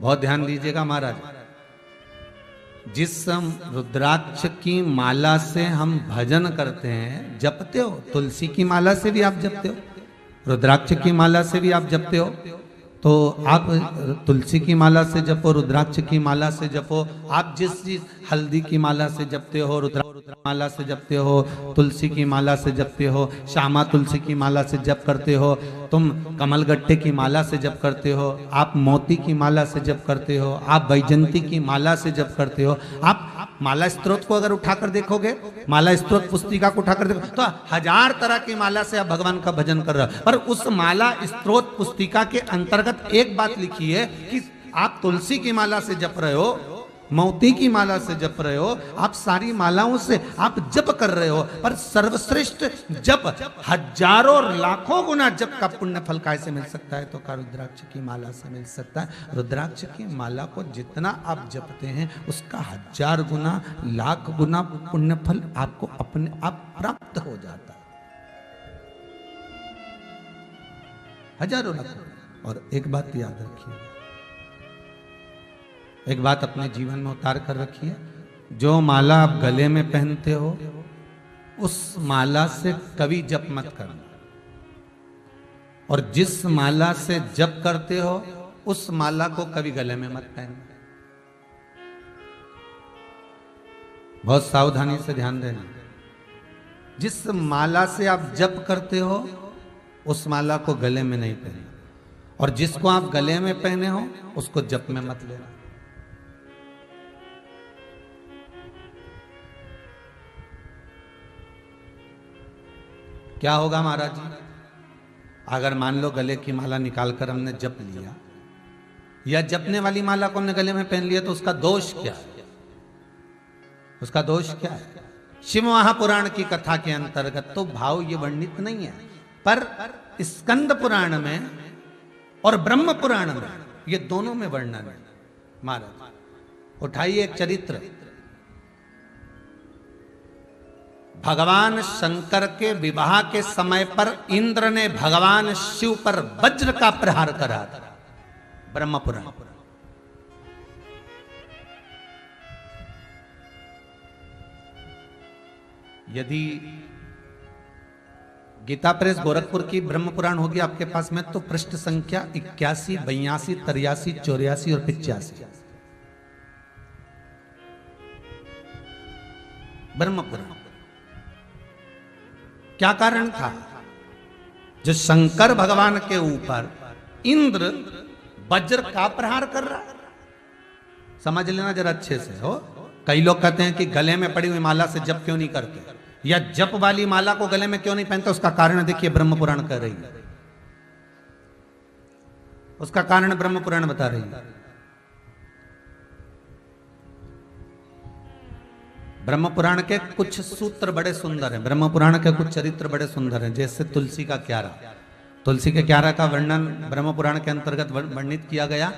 बहुत ध्यान दीजिएगा महाराज। जिस रुद्राक्ष की माला से हम भजन करते हैं, जपते हो, तुलसी की माला से भी आप जपते हो, रुद्राक्ष की माला से भी आप जपते हो, तो आप तुलसी की माला से जपो, रुद्राक्ष की माला से जपो। आप जिस चीज हल्दी की माला से जपते हो, रुद्राक्ष माला से जपते हो, तुलसी की माला से जपते हो, श्यामा तुलसी की माला से जप करते हो, तुम कमलगट्टे की माला से जप करते हो, आप मोती की माला से जप करते हो, आप वैजंती की माला से जप करते हो। आप माला स्त्रोत को अगर उठाकर देखोगे, माला स्त्रोत पुस्तिका को उठाकर देखो तो 1000 तरह की माला से आप भगवान का भजन कर रहे हो। पर उस माला स्त्रोत पुस्तिका के अंतर्गत एक बात लिखी है कि आप तुलसी की माला से जप रहे हो, मोती की माला से जप रहे हो, आप सारी मालाओं से आप जप कर रहे हो, पर सर्वश्रेष्ठ जप, हजारों और लाखों गुना जप का पुण्य फल कैसे मिल सकता है? तो का रुद्राक्ष की माला से मिल सकता है। रुद्राक्ष की माला को जितना आप जपते हैं उसका 1000 गुना, लाख गुना पुण्य फल आपको अपने आप प्राप्त हो जाता है, हजारों लाखों। और एक बात याद रखिए, एक बात अपने जीवन में उतार कर रखिए, जो माला आप गले में पहनते हो उस माला से कभी जप मत करना, और जिस माला से जप करते हो उस माला को कभी गले में मत पहनना। बहुत सावधानी से ध्यान देना। जिस माला से आप जप करते हो उस माला को गले में नहीं पहनना, और जिसको आप गले में पहने हो उसको जप में मत लेना। क्या होगा महाराज जी? अगर मान लो गले की माला निकालकर हमने जप लिया, या जपने वाली माला को हमने गले में पहन लिया, तो उसका दोष क्या है? उसका दोष क्या है? शिव महापुराण की कथा के अंतर्गत तो भाव ये वर्णित नहीं है, पर स्कंद पुराण में और ब्रह्म पुराण में ये दोनों में वर्णन है। महाराज उठाइए एक चरित्र। भगवान शंकर के विवाह के समय पर इंद्र ने भगवान शिव पर वज्र का प्रहार करा था, ब्रह्मपुराण। यदि गीता प्रेस गोरखपुर की ब्रह्म पुराण होगी आपके पास में, तो पृष्ठ संख्या 81, 82, 83, 84 और 85 ब्रह्म पुराण। क्या कारण था? जो शंकर भगवान के ऊपर इंद्र वज्र का प्रहार कर रहा है। समझ लेना जरा अच्छे से हो। कई लोग कहते हैं कि गले में पड़ी हुई माला से जप क्यों नहीं करते, या जप वाली माला को गले में क्यों नहीं पहनते। उसका कारण देखिए ब्रह्म पुराण कह रही है, उसका कारण ब्रह्म पुराण बता रही है। ब्रह्म पुराण के कुछ सूत्र बड़े सुंदर हैं, ब्रह्म पुराण के कुछ चरित्र बड़े सुंदर हैं। जैसे तुलसी का क्यारा, तुलसी के क्यारा का वर्णन ब्रह्म पुराण के अंतर्गत वर्णित किया गया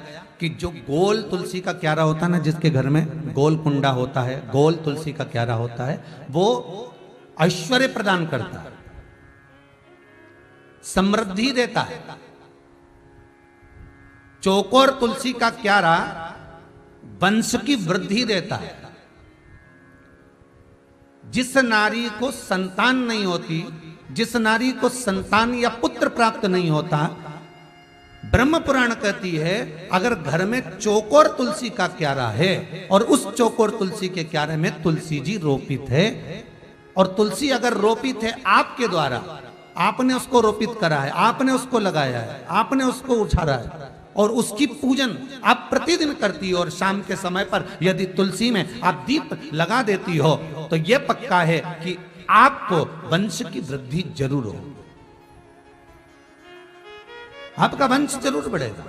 कि जो गोल तुलसी का क्यारा होता है ना, जिसके घर में गोल कुंडा होता है, गोल तुलसी का क्यारा होता है, वो ऐश्वर्य प्रदान करता है, समृद्धि देता है। चौकोर तुलसी का क्यारा वंश की वृद्धि देता है। जिस नारी को संतान नहीं होती, जिस नारी को संतान या पुत्र प्राप्त नहीं होता, ब्रह्म पुराण कहती है अगर घर में चौकोर तुलसी का क्यारा है और उस चौकोर तुलसी के क्यारे में तुलसी जी रोपित है, और तुलसी अगर रोपित है आपके द्वारा, आपने उसको रोपित करा है, आपने उसको लगाया है, आपने उसको उछारा है, और उसकी पूजन आप प्रतिदिन करती हो, और शाम के समय पर यदि तुलसी में आप दीप लगा देती हो, तो यह पक्का है कि आपको वंश की वृद्धि जरूर हो, आपका वंश जरूर बढ़ेगा।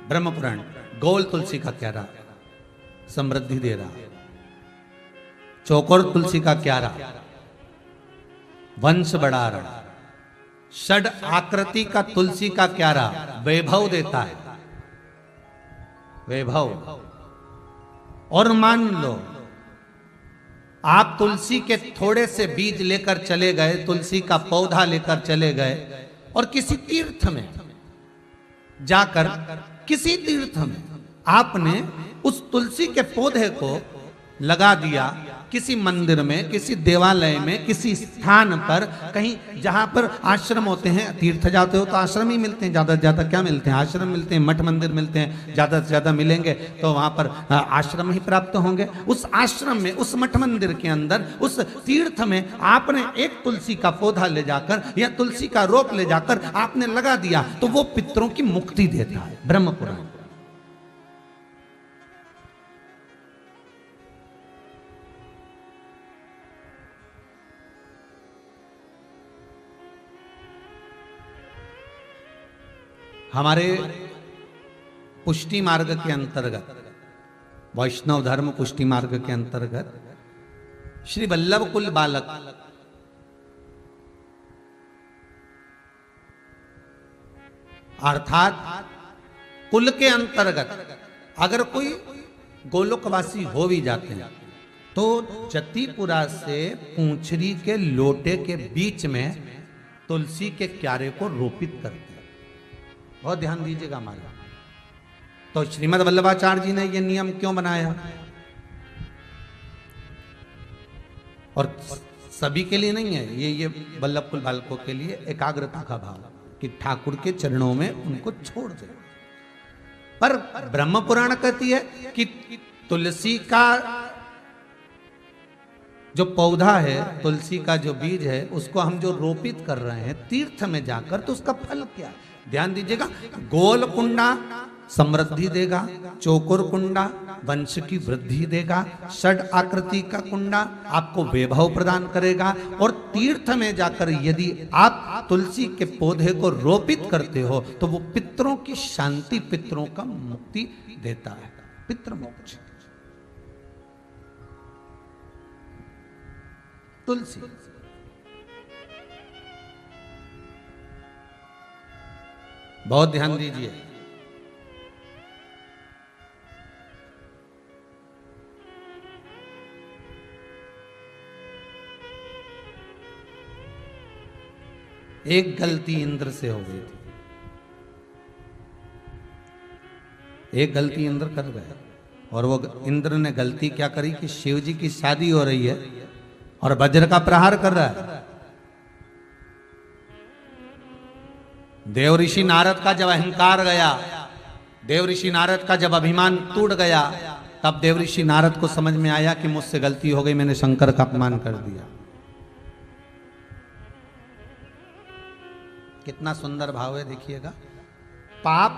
ब्रह्म पुराण गोल तुलसी का क्यारा समृद्धि दे रहा, चौकोर तुलसी का क्यारा वंश बढ़ा रहा, षड आकृति का तुलसी का क्यारा वैभव देता है, वैभव। और मान लो आप तुलसी के थोड़े से बीज लेकर चले गए, तुलसी का पौधा लेकर चले गए और किसी तीर्थ में जाकर, किसी तीर्थ में आपने उस तुलसी के पौधे को लगा दिया, किसी मंदिर में, किसी देवालय में, किसी स्थान पर, कहीं जहां पर आश्रम होते हैं। तीर्थ जाते हो तो आश्रम ही मिलते हैं, ज्यादा से ज्यादा क्या मिलते हैं? आश्रम मिलते हैं, मठ मंदिर मिलते हैं, ज्यादा से ज्यादा मिलेंगे तो वहां पर आश्रम ही प्राप्त होंगे। उस आश्रम में, उस मठ मंदिर के अंदर, उस तीर्थ में आपने एक तुलसी का पौधा ले जाकर या तुलसी का रोप ले जाकर आपने लगा दिया, तो वो पितरों की मुक्ति देता है। ब्रह्म पुराण। हमारे पुष्टि मार्ग के अंतर्गत, वैष्णव धर्म पुष्टि मार्ग के अंतर्गत श्री वल्लभ कुल बालक अर्थात कुल के अंतर्गत अगर कोई गोलोकवासी हो भी जाते हैं तो जतिपुरा से पूंछरी के लोटे के बीच में तुलसी के क्यारे को रोपित करते हैं। बहुत ध्यान दीजिएगा हमारा। तो श्रीमद् वल्लभाचार्य जी ने यह नियम क्यों बनाया? और सभी के लिए नहीं है ये वल्लभ कुल बालकों के लिए एकाग्रता का भाव कि ठाकुर के चरणों में उनको छोड़ दे। पर ब्रह्म पुराण कहती है कि तुलसी का जो पौधा है, तुलसी का जो बीज है, उसको हम जो रोपित कर रहे हैं तीर्थ में जाकर, तो उसका फल क्या है? ध्यान दीजिएगा। गोल कुंडा समृद्धि देगा, चौकोर कुंडा वंश की वृद्धि देगा, षड आकृति का कुंडा आपको वैभव प्रदान करेगा, और तीर्थ में जाकर यदि आप तुलसी के पौधे को रोपित करते हो तो वो पितरों की शांति, पितरों का मुक्ति देता है। पितृ मोक्ष तुलसी। बहुत ध्यान दीजिए। एक गलती इंद्र से हो गई थी, एक गलती इंद्र कर गए, और वो इंद्र ने गलती क्या करी कि शिव जी की शादी हो रही है और वज्र का प्रहार कर रहा है। देव ऋषि नारद का जब अहंकार गया, देव ऋषि नारद का जब अभिमान टूट गया, तब देव ऋषि नारद को समझ में आया कि मुझसे गलती हो गई, मैंने शंकर का अपमान कर दिया। कितना सुंदर भाव है, देखिएगा। पाप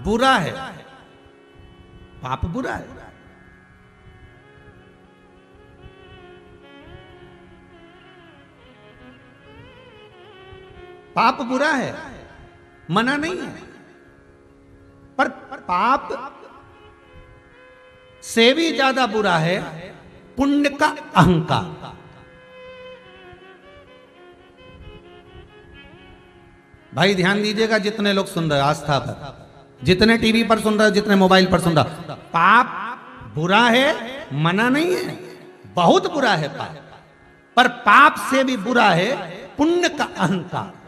बुरा है, पाप बुरा है। पाप बुरा है, मना नहीं है, पर पाप से भी ज्यादा बुरा है पुण्य का अहंकार। भाई ध्यान दीजिएगा, जितने लोग सुन रहे हैं आस्था पर, जितने टीवी पर सुन रहे हो, जितने मोबाइल पर सुन रहे हो, पाप बुरा है, मना नहीं है, बहुत बुरा है पाप, पर पाप से भी बुरा है पुण्य का अहंकार।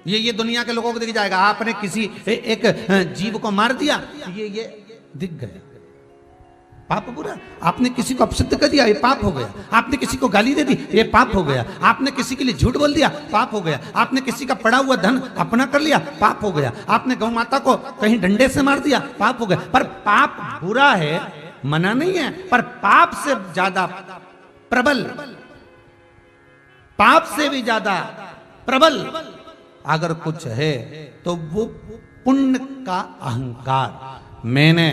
ये दुनिया के लोगों को दिख जाएगा। आपने किसी एक जीव को मार दिया, ये दिख गया, पाप बुरा। आपने किसी को अपशब्द कर दिया, ये पाप हो गया। आपने किसी को गाली दे दी, ये पाप हो गया। आपने किसी के लिए झूठ बोल दिया, पाप हो गया। आपने किसी का पड़ा हुआ धन अपना कर लिया, पाप हो गया। आपने गौ माता को कहीं डंडे से मार दिया, पाप हो गया। पर पाप बुरा है, मना नहीं है, पर पाप से ज्यादा प्रबल, पाप से भी ज्यादा प्रबल अगर कुछ है तो वो पुण्य का अहंकार। मैंने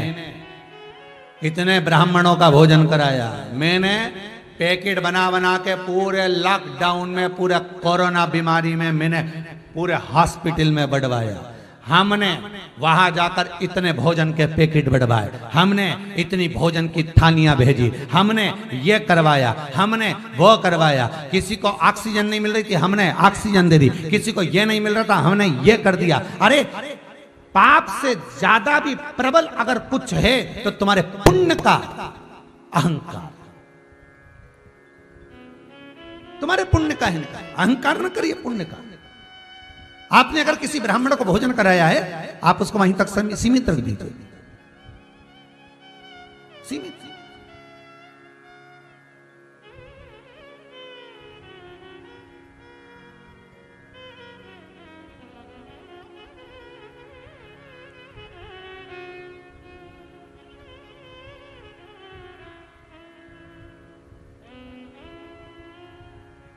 इतने ब्राह्मणों का भोजन कराया, मैंने पैकेट बना बना के पूरे लॉकडाउन में, पूरे कोरोना बीमारी में मैंने पूरे हॉस्पिटल में बढ़वाया। हमने वहां जाकर इतने भोजन के पैकेट बढ़वाए, हमने इतनी भोजन की थालियां भेजी, हमने ये करवाया, हमने वो करवाया। किसी को ऑक्सीजन नहीं मिल रही थी, हमने ऑक्सीजन दे दी। किसी को ये नहीं मिल रहा था, हमने ये कर दिया। अरे पाप से ज्यादा भी प्रबल अगर कुछ है तो तुम्हारे पुण्य का अहंकार। तुम्हारे पुण्य का अहंकार न करिए पुण्य का। आपने अगर किसी ब्राह्मण को भोजन कराया है, आप उसको वहीं तक सीमित रख दीजिए, सीमित।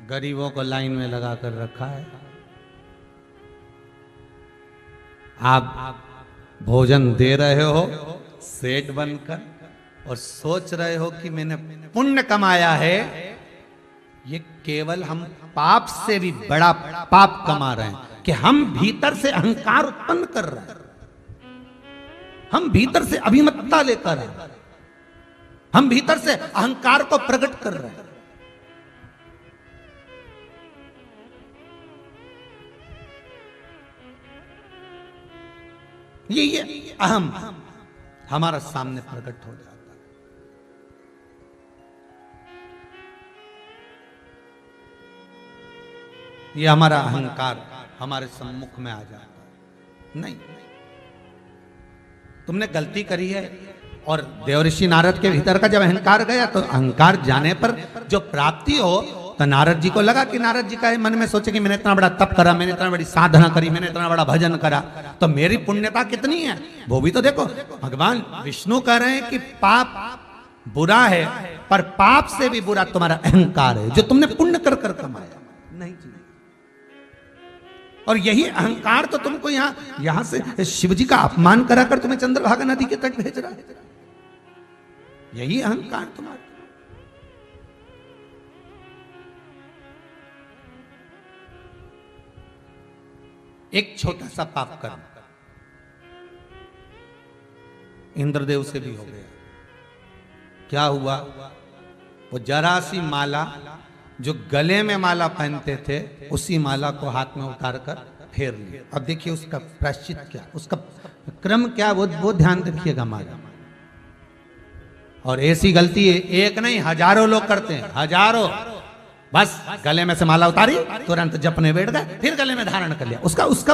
गरीबों को लाइन में लगा कर रखा है। आप भोजन दे रहे हो सेठ बनकर और सोच रहे हो कि मैंने पुण्य कमाया है। ये केवल हम पाप से भी बड़ा पाप कमा रहे हैं कि हम भीतर से अहंकार उत्पन्न कर रहे हैं, हम भीतर से अभिमतता लेकर आए, हम भीतर से अहंकार को प्रकट कर रहे हैं। ये अहम हमारा सामने प्रकट हो जाता है। ये हमारा अहंकार हमारे सम्मुख में आ जाता है। नहीं, तुमने गलती करी है। और देवऋषि नारद के भीतर का जब अहंकार गया तो अहंकार जाने पर जो प्राप्ति हो, तो नारद जी को लगा कि नारद जी का मन में सोचे कि मैंने इतना बड़ा तप करा, मैंने इतना बड़ी साधना करी, मैंने इतना बड़ा भजन करा, तो मेरी पुण्यता कितनी है वो भी तो देखो। भगवान विष्णु कह रहे हैं कि पाप बुरा है, पर पाप से भी बुरा तुम्हारा अहंकार है जो तुमने पुण्य कर कर कमाया। नहीं जी, और यही अहंकार तो तुमको यहां से शिव जी का अपमान करा कर तुम्हें चंद्रभागा नदी के तट भेज रहा है। यही अहंकार तुम्हारा। एक छोटा सा पाप कर्म इंद्रदेव से भी हो गया। क्या हुआ? वो जरा सी माला जो गले में माला पहनते थे, उसी माला को हाथ में उतार कर फेर लिया। अब देखिए उसका प्रायश्चित क्या, उसका क्रम क्या, वो ध्यान रखिएगा माला। और ऐसी गलती एक नहीं हजारों लोग करते हैं, हजारों। बस गले में से माला उतारी, तुरंत जपने बैठ गए, फिर गले में धारण कर लिया। उसका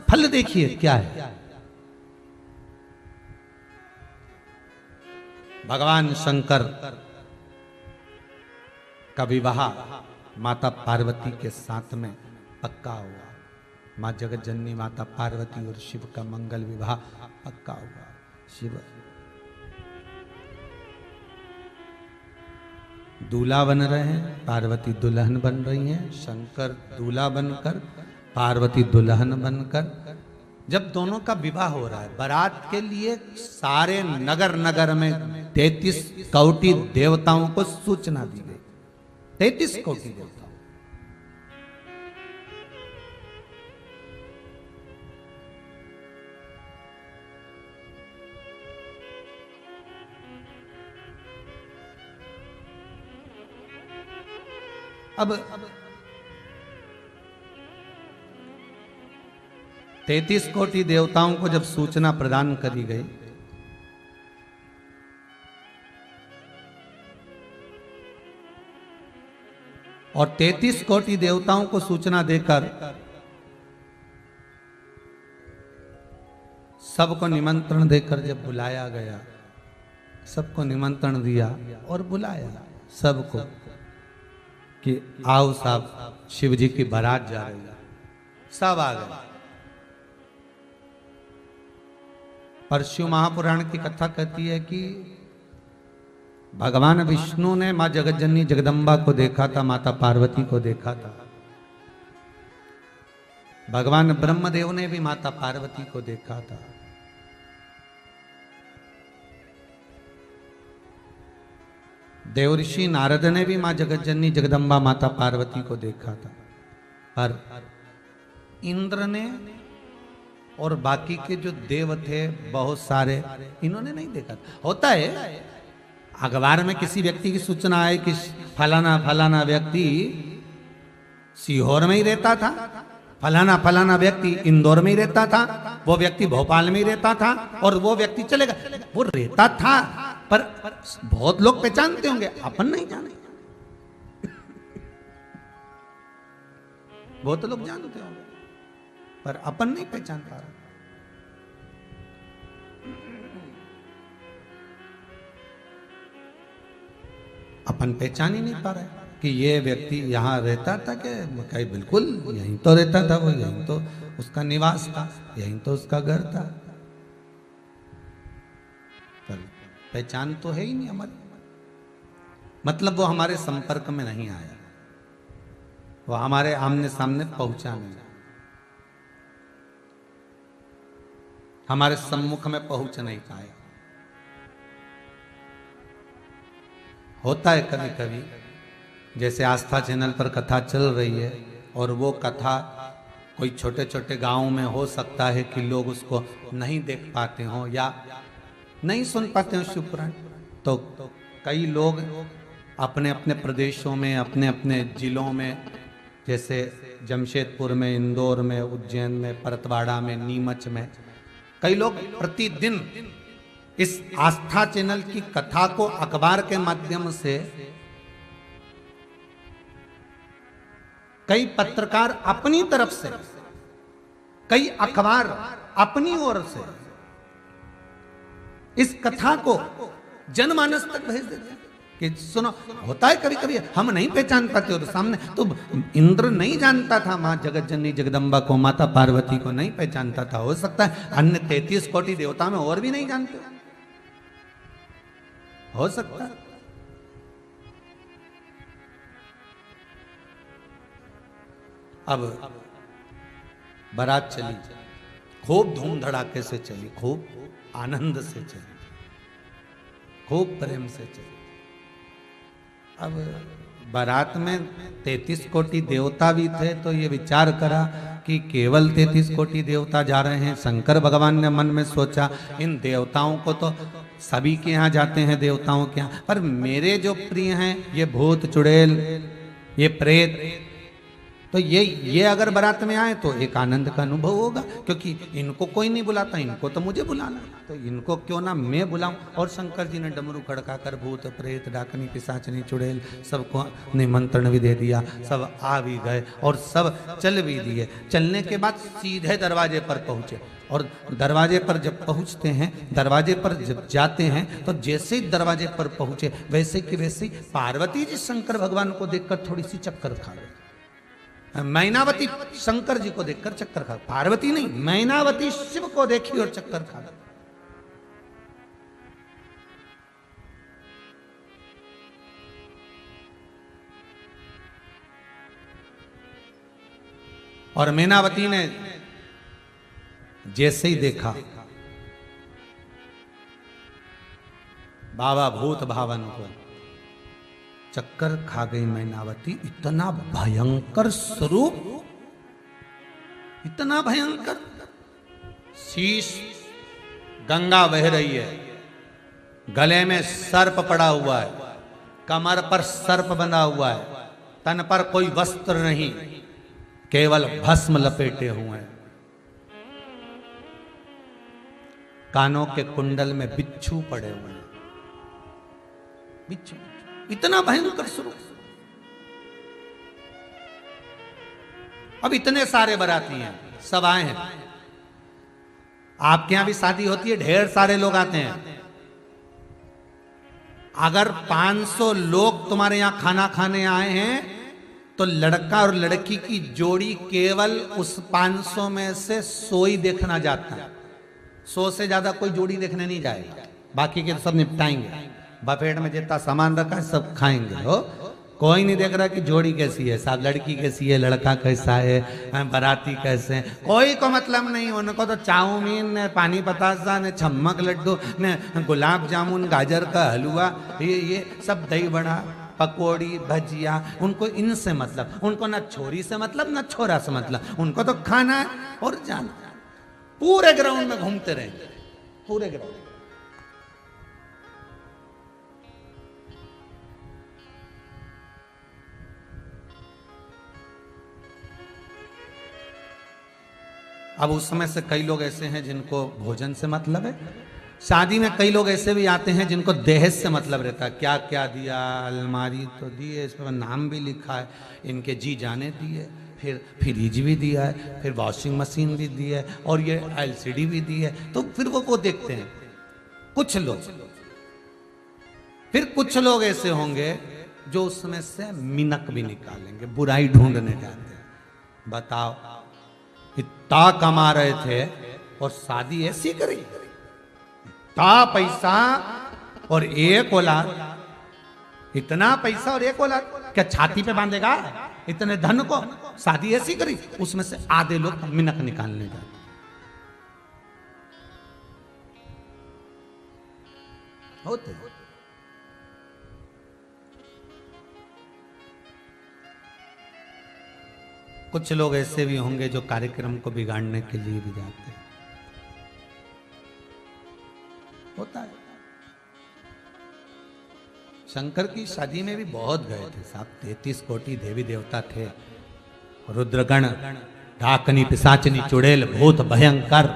फल देखिए क्या है। भगवान शंकर का विवाह माता पार्वती के साथ में पक्का हुआ। मां जगत जननी माता पार्वती और शिव का मंगल विवाह पक्का हुआ। शिव दूल्हा बन रहे हैं, पार्वती दुल्हन बन रही हैं। शंकर दूल्हा बनकर, पार्वती दुल्हन बनकर जब दोनों का विवाह हो रहा है, बारात के लिए सारे नगर नगर में 33 कोटि देवताओं को सूचना दी गई। 33 कोटि देवता। अब 33 कोटि देवताओं को जब सूचना प्रदान करी गई, और 33 कोटि देवताओं को सूचना देकर सबको निमंत्रण देकर जब बुलाया गया, सबको निमंत्रण दिया और बुलाया सबको कि आओ साहब, शिव जी की बारात जा रही है। सब आ गए। पर शिव महापुराण की कथा कहती है कि भगवान विष्णु ने मां जगतजननी जगदम्बा को देखा था, माता पार्वती को देखा था। भगवान ब्रह्मदेव ने भी माता पार्वती को देखा था। देवऋषि नारद ने भी मां जगतजननी जगदम्बा माता पार्वती को देखा था। पर इंद्र ने और बाकी के जो देव थे बहुत सारे, इन्होंने नहीं देखा। होता है अखबार में किसी व्यक्ति की सूचना है कि फलाना फलाना व्यक्ति सीहोर में ही रहता था, फलाना फलाना व्यक्ति इंदौर में ही रहता था, वो व्यक्ति भोपाल में ही रहता था, और वो व्यक्ति चलेगा। वो रहता था, पर बहुत लोग पहचानते होंगे, अपन नहीं जाने। बहुत लोग जानते होंगे, पर अपन नहीं पहचान पा रहे। अपन पहचान ही नहीं पा रहे कि ये व्यक्ति यहाँ रहता था कि कहीं, बिल्कुल यहीं तो रहता था वो, यहीं तो उसका निवास था, यहीं तो उसका घर था, पर पहचान तो है ही नहीं हमारी। मतलब वो हमारे संपर्क में नहीं आया, वो हमारे आमने सामने पहुंचा नहीं, हमारे सम्मुख में पहुंच नहीं पाया। होता है कभी कभी, जैसे आस्था चैनल पर कथा चल रही है, और वो कथा कोई छोटे छोटे गांव में हो सकता है कि लोग उसको नहीं देख पाते हो या नहीं सुन पाते हो शिव पुराण, तो कई लोग अपने अपने प्रदेशों में, अपने अपने जिलों में, जैसे जमशेदपुर में, इंदौर में, उज्जैन में, परतवाड़ा में, नीमच में, कई लोग प्रतिदिन इस आस्था चैनल की कथा को अखबार के माध्यम से, कई पत्रकार अपनी तरफ से, कई अखबार अपनी ओर से इस कथा को जनमानस तक भेज देते हैं कि सुनो। होता है कभी कभी हम नहीं पहचान पाते, और सामने तो इंद्र नहीं जानता था मां जगत जननी जगदम्बा को, माता पार्वती को नहीं पहचानता था। हो सकता है अन्य 33 कोटि देवता में और भी नहीं जानते, हो सकता है। अब बारात चली, खूब धूम धड़ाके से चली, खूब आनंद से चली, खूब प्रेम से चली। अब बारात में 33 कोटि देवता भी थे, तो ये विचार करा कि केवल 33 कोटि देवता जा रहे हैं। शंकर भगवान ने मन में सोचा, इन देवताओं को तो सभी के यहाँ जाते हैं, देवताओं के यहाँ, पर मेरे जो प्रिय हैं, ये भूत चुड़ैल, ये प्रेत, तो ये अगर बारात में आए तो एक आनंद का अनुभव होगा, क्योंकि इनको कोई नहीं बुलाता, इनको तो मुझे बुलाना, तो इनको क्यों ना मैं बुलाऊं। और शंकर जी ने डमरू खड़काकर भूत प्रेत डाकनी पिशाचनी चुड़ैल सबको निमंत्रण भी दे दिया, सब आ भी गए और सब चल भी दिए। चलने के बाद सीधे दरवाजे पर पहुंचे, और दरवाजे पर जब पहुंचते हैं, दरवाजे पर जब जाते हैं, तो जैसे ही दरवाजे पर पहुंचे वैसे कि वैसे पार्वती जी शंकर भगवान को देखकर थोड़ी सी चक्कर खा गए। मैनावती शंकर जी को देखकर चक्कर खा, पार्वती नहीं, मैनावती शिव को देखी और चक्कर खा गई। और मैनावती ने जैसे ही देखा बाबा भूत भावन को, चक्कर खा गई मैनावती। इतना भयंकर स्वरूप, इतना भयंकर, शीश गंगा बह रही है, गले में सर्प पड़ा हुआ है, कमर पर सर्प बंधा हुआ है, तन पर कोई वस्त्र नहीं, केवल भस्म लपेटे हुए हैं, कानों के कुंडल में बिच्छू पड़े हुए हैं, बिच्छू, इतना भयंकर स्वरूप। अब इतने सारे बाराती हैं, सब आए हैं। आपके यहां भी शादी होती है, ढेर सारे लोग आते हैं। अगर 500 लोग तुम्हारे यहां खाना खाने आए हैं, तो लड़का और लड़की की जोड़ी केवल उस 500 में से 100 ही देखना जाता है। 100 से ज्यादा कोई जोड़ी देखने नहीं जाएगा, बाकी के सब निपटाएंगे। बफेट में जितना सामान रखा है सब खाएंगे, हो कोई नहीं देख रहा कि जोड़ी कैसी है, साहब लड़की कैसी है, लड़का कैसा है, बाराती कैसे हैं, कोई को मतलब नहीं। उनको तो चाउमीन ने, पानी बतासा ने, छम्मक लड्डू ने, गुलाब जामुन, गाजर का हलवा, ये सब, दही बड़ा, पकौड़ी, भजिया, उनको इनसे मतलब, उनको ना छोरी से मतलब ना छोरा से मतलब, उनको तो खाना है और जाना। पूरे ग्राउंड में घूमते रहेंगे, पूरे ग्राउंड। अब उस समय से कई लोग ऐसे हैं जिनको भोजन से मतलब है। शादी में कई लोग ऐसे भी आते हैं जिनको दहेज से मतलब रहता है। क्या क्या दिया, अलमारी तो दी है, इस पर नाम भी लिखा है, इनके जी जाने दिए, फिर फ्रिज भी दिया है, फिर वॉशिंग मशीन भी दी है, और ये एलसीडी भी दी है। तो फिर वो देखते हैं कुछ लोग। फिर कुछ लोग ऐसे होंगे जो उसमें से मिनक भी निकालेंगे, बुराई ढूंढने जाते हैं। बताओ, इतना कमा रहे थे और शादी ऐसी करी, इतना पैसा और एक औलाद, इतना पैसा और एक औलाद, क्या छाती पे बांधेगा इतने धन को? शादी ऐसी करी, उसमें से आधे लोग मिनक निकालने जाते। होते कुछ लोग ऐसे भी होंगे जो कार्यक्रम को बिगाड़ने के लिए भी जाते हैं। होता है। शंकर की शादी में भी बहुत गए थे साहब, 33 कोटि देवी देवता थे, रुद्रगण, डाकनी, पिशाचनी, चुड़ैल, भूत भयंकर,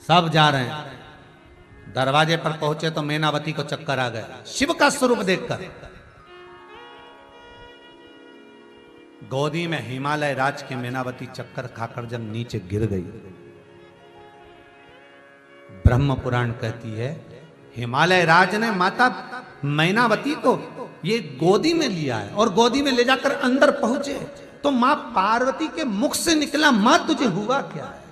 सब जा रहे हैं। दरवाजे पर पहुंचे तो मैनावती को चक्कर आ गया शिव का स्वरूप देखकर। गोदी में हिमालय राज की मैनावती चक्कर खाकर जब नीचे गिर गई, ब्रह्म पुराण कहती है हिमालय राज ने माता मैनावती को ये गोदी में लिया है, और गोदी में ले जाकर अंदर पहुंचे तो मां पार्वती के मुख से निकला, मां तुझे हुआ क्या है,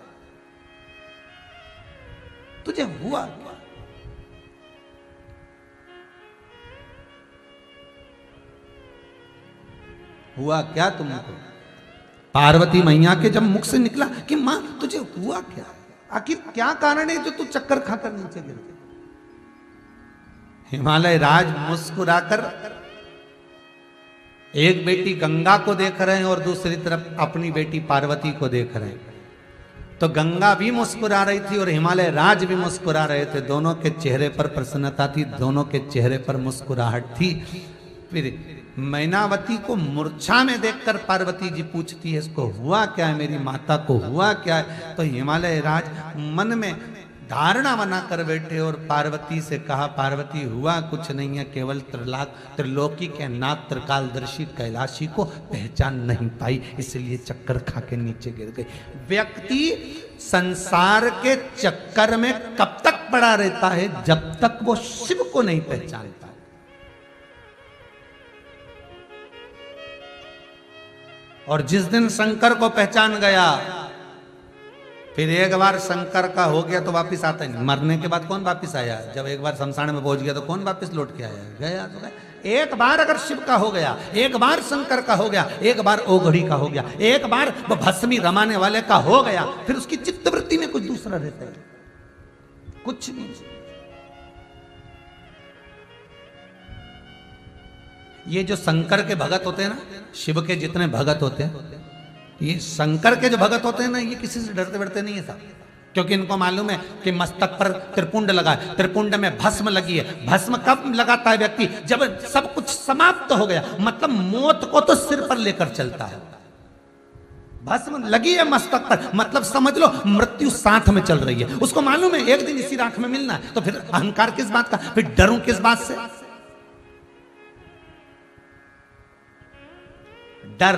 तुझे हुआ क्या? हुआ क्या तुमको? पार्वती मैया के जब मुख से निकला कि मां तुझे हुआ क्या, आखिर क्या कारण है जो तू चक्कर खाकर नीचे गिर गई? हिमालय राज मुस्कुराकर एक बेटी गंगा को देख रहे हैं और दूसरी तरफ अपनी बेटी पार्वती को देख रहे हैं। तो गंगा भी मुस्कुरा रही थी और हिमालय राज भी मुस्कुरा रहे थे। दोनों के चेहरे पर प्रसन्नता थी, दोनों के चेहरे पर मुस्कुराहट थी। फिर मैनावती को मूर्छा में देखकर पार्वती जी पूछती है, इसको हुआ क्या है, मेरी माता को हुआ क्या है? तो हिमालय राज मन में धारणा बना कर बैठे और पार्वती से कहा, पार्वती हुआ कुछ नहीं है, केवल त्रिलोकी के नाथ त्रिकालदर्शी कैलाशी को पहचान नहीं पाई, इसलिए चक्कर खा के नीचे गिर गई। व्यक्ति संसार के चक्कर में कब तक पड़ा रहता है? जब तक वो शिव को नहीं पहचानता। और जिस दिन शंकर को पहचान गया, फिर एक बार शंकर का हो गया तो वापिस आता नहीं। मरने के बाद कौन वापिस आया? जब एक बार शमशान में पहुंच गया तो कौन वापिस लौट के आया? गया तो गया। एक बार अगर शिव का हो गया, एक बार शंकर का हो गया, एक बार ओघड़ी का हो गया, एक बार वो भस्मी रमाने वाले का हो गया, फिर उसकी चित्तवृत्ति में कुछ दूसरा रहता है, कुछ नहीं। ये जो शंकर के भगत होते हैं ना, शिव के जितने भगत होते हैं, ये शंकर के जो भगत होते हैं ना, ये किसी से डरते डरते नहीं है साहब, क्योंकि इनको मालूम है कि मस्तक पर त्रिपुंड लगा है, त्रिपुंड में भस्म लगी है। भस्म कब लगाता है व्यक्ति? जब सब कुछ समाप्त हो गया, मतलब मौत को तो सिर पर लेकर चलता है। भस्म लगी है मस्तक पर, मतलब समझ लो मृत्यु साथ में चल रही है। उसको मालूम है एक दिन इसी राख में मिलना है, तो फिर अहंकार किस बात का, फिर डरूं किस बात से? डर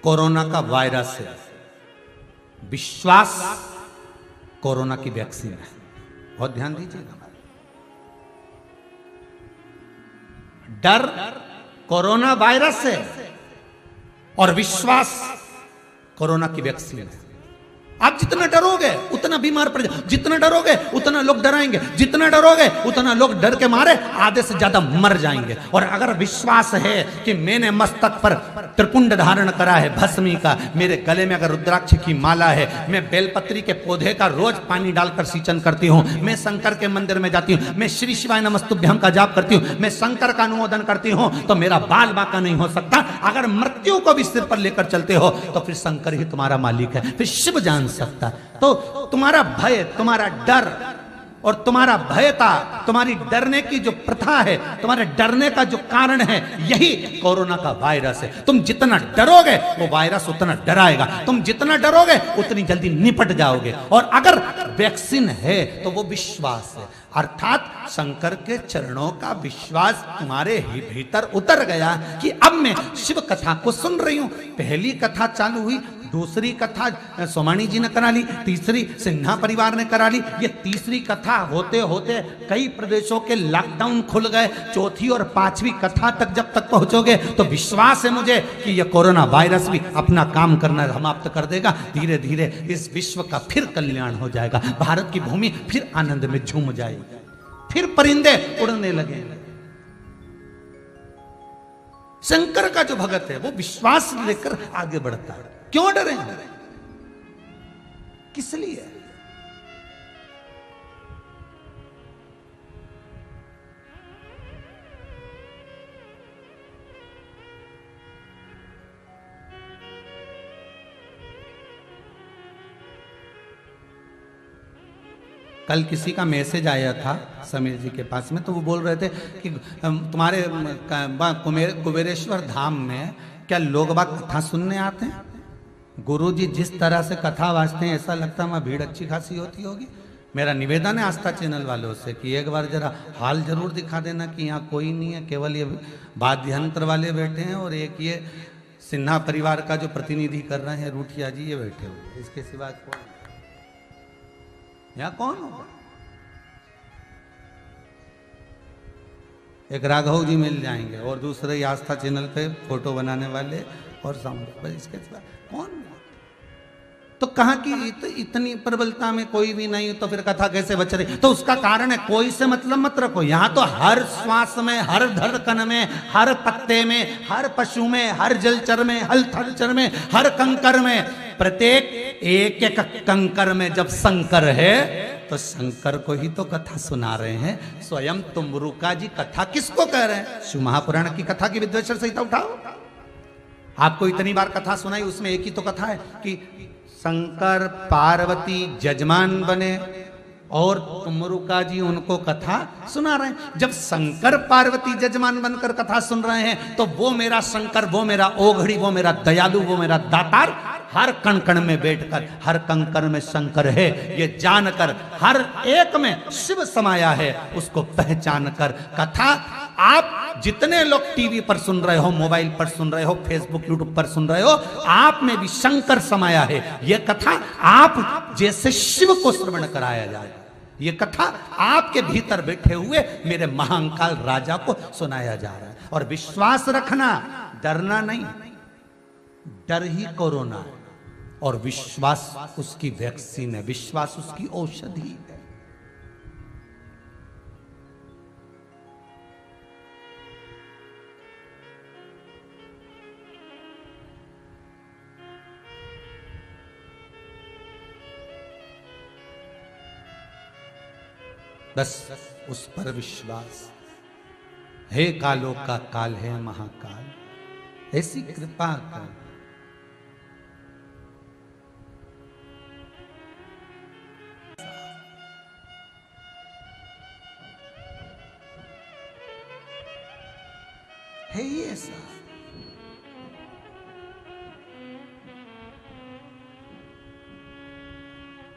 कोरोना का वायरस है, विश्वास कोरोना की वैक्सीन है। बहुत ध्यान दीजिएगा। डर कोरोना वायरस है और विश्वास कोरोना की वैक्सीन है। आप जितना डरोगे उतना बीमार पड़ जाओ, जितना डरोगे उतना लोग डराएंगे, जितना डरोगे उतना लोग डर के मारे आधे से ज्यादा मर जाएंगे। और अगर विश्वास है कि मैंने मस्तक पर त्रिपुंड धारण करा है भस्मी का, मेरे गले में अगर रुद्राक्ष की माला है, मैं बेलपत्री के पौधे का रोज पानी डालकर सिंचन करती हूँ, मैं शंकर के मंदिर में जाती हूँ, मैं श्री शिवाय नमस्तुभ्यम का जाप करती हूँ, मैं शंकर का अनुमोदन करती हूँ, तो मेरा बाल बाका नहीं हो सकता। अगर मृत्यु को भी सिर पर लेकर चलते हो तो फिर शंकर ही तुम्हारा मालिक है, फिर शिव जान सकता। तो तुम्हारा भय, तुम्हारा डर और तुम्हारा भय था, तुम्हारी डरने की जो प्रथा है, तुम्हारे डरने का जो कारण है, यही कोरोना का वायरस है। तुम जितना डरोगे वो वायरस उतना डराएगा, तुम जितना डरोगे उतनी जल्दी निपट जाओगे। और अगर वैक्सीन है तो वो विश्वास है, अर्थात शंकर के चरणों का विश्वास तुम्हारे ही भीतर उतर गया कि अब मैं शिव कथा को सुन रही हूं। पहली कथा चालू हुई, दूसरी कथा सोमानी जी ने करा ली, तीसरी सिन्हा परिवार ने करा ली। ये तीसरी कथा होते होते कई प्रदेशों के लॉकडाउन खुल गए। चौथी और पांचवी कथा तक जब तक पहुंचोगे तो विश्वास है मुझे कि यह कोरोना वायरस भी अपना काम करना समाप्त कर देगा। धीरे धीरे इस विश्व का फिर कल्याण हो जाएगा, भारत की भूमि फिर आनंद में झूम जाएगी, फिर परिंदे उड़ने लगेंगे। शंकर का जो भगत है वो विश्वास लेकर आगे बढ़ता है। क्यों डरे, किस लिए? कल किसी का मैसेज आया था समीर जी के पास में, तो वो बोल रहे थे कि तुम्हारे कुबेरेश्वर धाम में क्या लोग बाग कथा सुनने आते हैं? गुरुजी जिस तरह से कथा वाचते हैं ऐसा लगता है वहाँ भीड़ अच्छी खासी होती होगी। मेरा निवेदन है आस्था चैनल वालों से कि एक बार जरा हाल जरूर दिखा देना कि यहाँ कोई नहीं है, केवल ये वाद्य यंत्र वाले बैठे हैं और एक ये सिन्हा परिवार का जो प्रतिनिधि कर रहे हैं रूठिया जी, ये बैठे हुए, इसके सिवा कौन यहाँ कौन होगा? एक राघव जी मिल जाएंगे और दूसरे आस्था चैनल पे फोटो बनाने वाले और साउंड, इसके सिवा कौन? तो कहा कि इतनी प्रबलता में कोई भी नहीं तो फिर कथा कैसे बच रही? तो उसका कारण है कोई से मतलब मत रखो। यहाँ तो हर श्वास में, हर धड़कन में, हर पत्ते में, हर पशु में, हर जलचर में, हर थलचर में, हर कंकर में, प्रत्येक एक एक कंकर में जब शंकर है तो शंकर को ही तो कथा सुना रहे हैं। स्वयं तुमरुका जी कथा किसको कह रहे हैं? शिव महापुराण की कथा की विद्वेश्वर संहिता उठाओ। आपको इतनी बार कथा सुनाई, उसमें एक ही तो कथा है कि शंकर पार्वती जजमान बने और तुमरुका जी उनको कथा सुना रहे हैं। जब शंकर पार्वती जजमान बनकर कथा सुन रहे हैं तो वो मेरा शंकर, वो मेरा ओघड़ी, वो मेरा दयालु, वो मेरा दातार हर कण कण में बैठकर हर कंकर में शंकर है ये जानकर, हर एक में शिव समाया है उसको पहचान कर कथा आप जितने लोग टीवी पर सुन रहे हो, मोबाइल पर सुन रहे हो, फेसबुक यूट्यूब पर सुन रहे हो, आप में भी शंकर समाया है। यह कथा आप जैसे शिव को श्रवण कराया जाए, ये कथा आपके भीतर बैठे हुए मेरे महाकाल राजा को सुनाया जा रहा है। और विश्वास रखना, डरना नहीं, डर ही कोरोना है और विश्वास उसकी वैक्सीन है, विश्वास उसकी औषधि है। बस उस पर विश्वास है। कालों का काल है महाकाल, ऐसी कृपा कर। है ही ऐसा।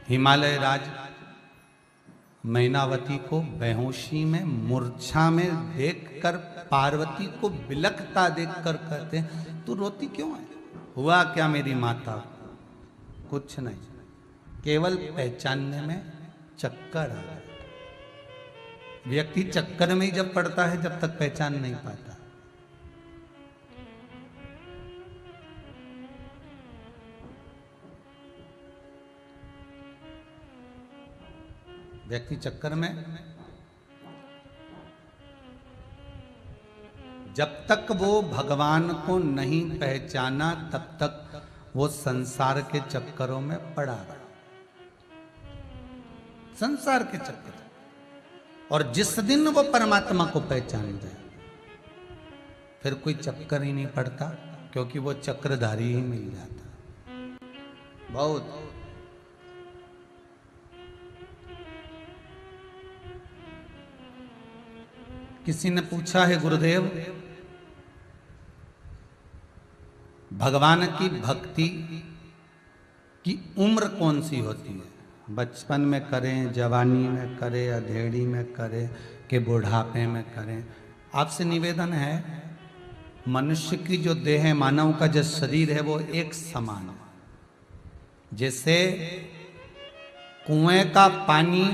हिमालय राज मैनावती को बेहोशी में, मूर्छा में देखकर पार्वती को बिलखता देखकर कहते हैं तू रोती क्यों है? हुआ क्या मेरी माता? कुछ नहीं, केवल पहचानने में चक्कर आ गया। व्यक्ति चक्कर में ही जब पड़ता है जब तक पहचान नहीं पाता। व्यक्ति चक्कर में जब तक वो भगवान को नहीं पहचाना तब तक वो संसार के चक्करों में पड़ा रहा, संसार के चक्कर। और जिस दिन वो परमात्मा को पहचान जाए फिर कोई चक्कर ही नहीं पड़ता, क्योंकि वो चक्रधारी ही मिल जाता। बहुत किसी ने पूछा है गुरुदेव, भगवान की भक्ति की उम्र कौन सी होती है? बचपन में करें, जवानी में करें, अधेड़ी में करें कि बुढ़ापे में करें? आपसे निवेदन है, मनुष्य की जो देह है, मानव का जो शरीर है, वो एक समान है। जैसे कुएं का पानी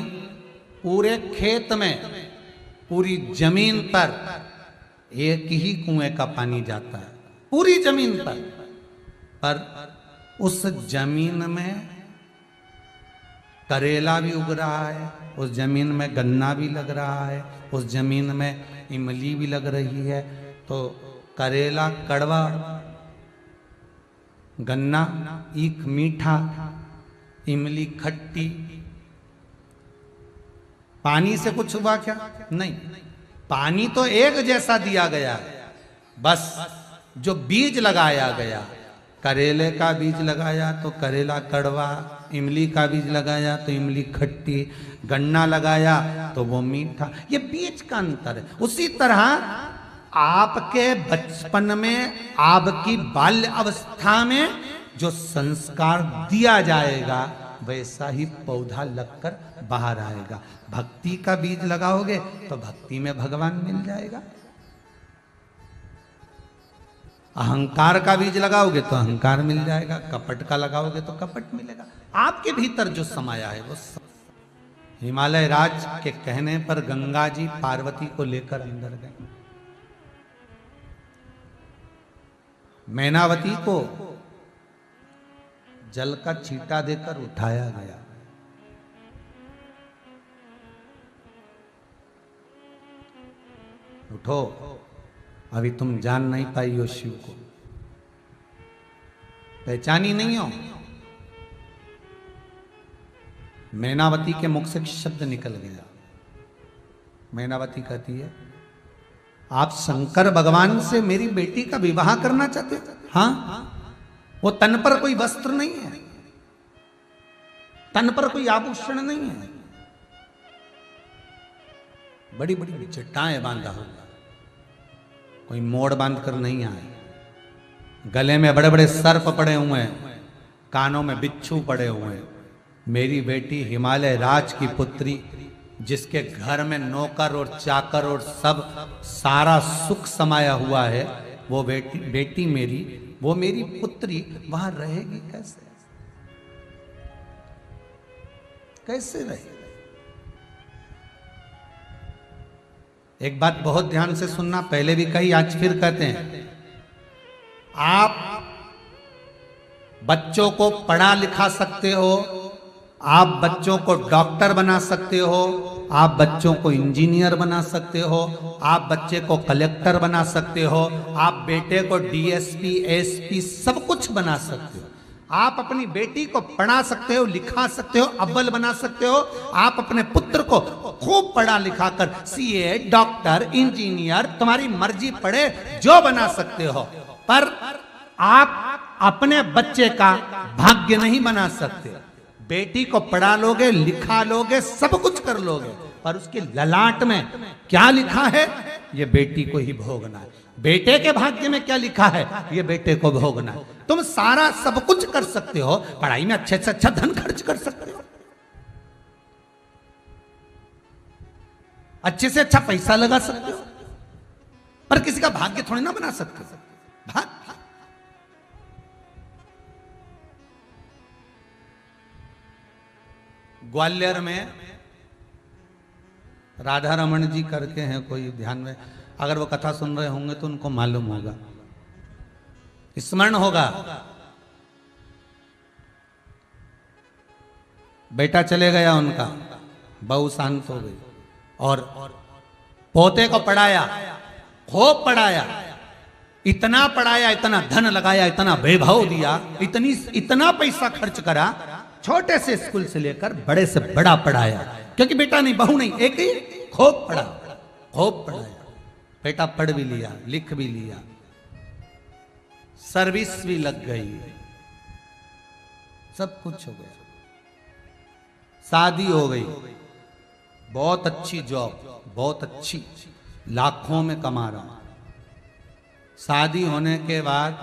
पूरे खेत में, पूरी जमीन पर एक ही कुएं का पानी जाता है, पूरी जमीन पर उस जमीन में करेला भी उग रहा है, उस जमीन में गन्ना भी लग रहा है, उस जमीन में इमली भी लग रही है। तो करेला कड़वा, गन्ना ईख मीठा, इमली खट्टी। पानी से कुछ हुआ क्या? नहीं, पानी तो एक जैसा दिया गया, बस जो बीज लगाया गया, करेले का बीज लगाया तो करेला कड़वा, इमली का बीज लगाया तो इमली खट्टी, गन्ना लगाया तो वो मीठा। ये बीज का अंतर है। उसी तरह आपके बचपन में, आपकी बाल्य अवस्था में जो संस्कार दिया जाएगा, वैसा ही पौधा लगकर बाहर आएगा। भक्ति का बीज लगाओगे तो भक्ति में भगवान मिल जाएगा। अहंकार का बीज लगाओगे तो अहंकार मिल जाएगा, कपट का लगाओगे तो कपट मिलेगा। आपके भीतर जो समाया है वो हिमालय राज के कहने पर गंगा जी पार्वती को लेकर अंदर गए। मैनावती को जल का छींटा देकर उठाया गया। उठो, अभी तुम जान नहीं पाई हो शिव को, पहचानी नहीं हो। मैनावती के मुख से शब्द निकल गया। मैनावती कहती है, आप शंकर भगवान से मेरी बेटी का विवाह करना चाहते हो? हाँ। वो तन पर कोई वस्त्र नहीं है, तन पर कोई आभूषण नहीं है, बड़ी बड़ी चट्टाएं बांधा होगा, कोई मोड़ बांध कर नहीं आए। गले में बड़े बड़े सर्प पड़े हुए हैं, कानों में बिच्छू पड़े हुए हैं। मेरी बेटी हिमालय राज की पुत्री, जिसके घर में नौकर और चाकर और सब सारा सुख समाया हुआ है, वो बेटी मेरी, वो मेरी पुत्री वहां रहेगी कैसे? कैसे रहेगी? एक बात बहुत ध्यान से सुनना, पहले भी कही, आज फिर कहते हैं। आप बच्चों को पढ़ा लिखा सकते हो, आप बच्चों को डॉक्टर बना सकते हो, आप बच्चों को इंजीनियर बना सकते हो, आप बच्चे को कलेक्टर बना सकते हो, आप बेटे को डीएसपी, एसपी सब कुछ बना सकते हो। आप अपनी बेटी को पढ़ा सकते हो, लिखा सकते हो, अव्वल बना सकते हो। आप अपने पुत्र को खूब पढ़ा लिखा कर सीए, डॉक्टर, इंजीनियर, तुम्हारी मर्जी पड़े जो बना सकते हो, पर आप अपने बच्चे का भाग्य नहीं बना सकते। बेटी को पढ़ा लोगे, लिखा लोगे, सब कुछ कर लोगे, पर उसके ललाट में क्या लिखा है, ये बेटी को ही भोगना है। बेटे के भाग्य में क्या लिखा है, ये बेटे को भोगना है। तुम सारा सब कुछ कर सकते हो, पढ़ाई में अच्छे से अच्छा धन खर्च कर सकते हो, अच्छे से अच्छा पैसा लगा सकते हो, पर किसी का भाग्य थोड़ी ना बना सकते हो। भाग्य ग्वालियर में राधा रमन जी करके हैं, कोई ध्यान में, अगर वो कथा सुन रहे होंगे तो उनको मालूम होगा, स्मरण होगा। बेटा चले गया उनका, बहू शांत हो गई, और पोते को पढ़ाया, खूब पढ़ाया, इतना पढ़ाया, इतना धन लगाया, इतना वैभव दिया, इतना पैसा खर्च करा, छोटे से स्कूल से लेकर बड़े से बड़ा पढ़ाया, क्योंकि बेटा नहीं, बहू नहीं, एक ही, खूब पढ़ा, खूब पढ़ाया। बेटा पढ़ भी लिया, लिख भी लिया, सर्विस भी लग गई, सब कुछ हो गया, शादी हो गई, बहुत अच्छी जॉब, बहुत अच्छी, लाखों में कमा रहा। शादी होने के बाद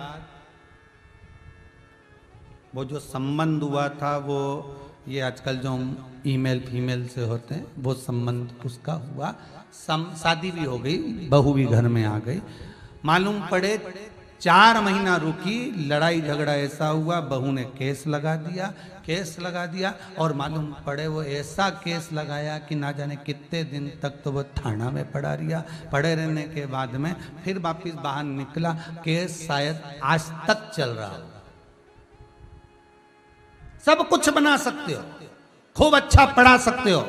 वो जो संबंध हुआ था, वो ये आजकल जो ईमेल फीमेल से होते हैं, वो संबंध उसका हुआ। शादी भी हो गई, बहू भी घर में आ गई। मालूम पड़े 4 महीना रुकी, लड़ाई झगड़ा ऐसा हुआ, बहू ने केस लगा दिया और मालूम पड़े वो ऐसा केस लगाया कि ना जाने कितने दिन तक तो वो थाना में पड़े रहने के बाद में फिर वापिस बाहर निकला। केस शायद आज तक चल रहा हो। सब कुछ बना सकते हो, खूब अच्छा पढ़ा सकते हो,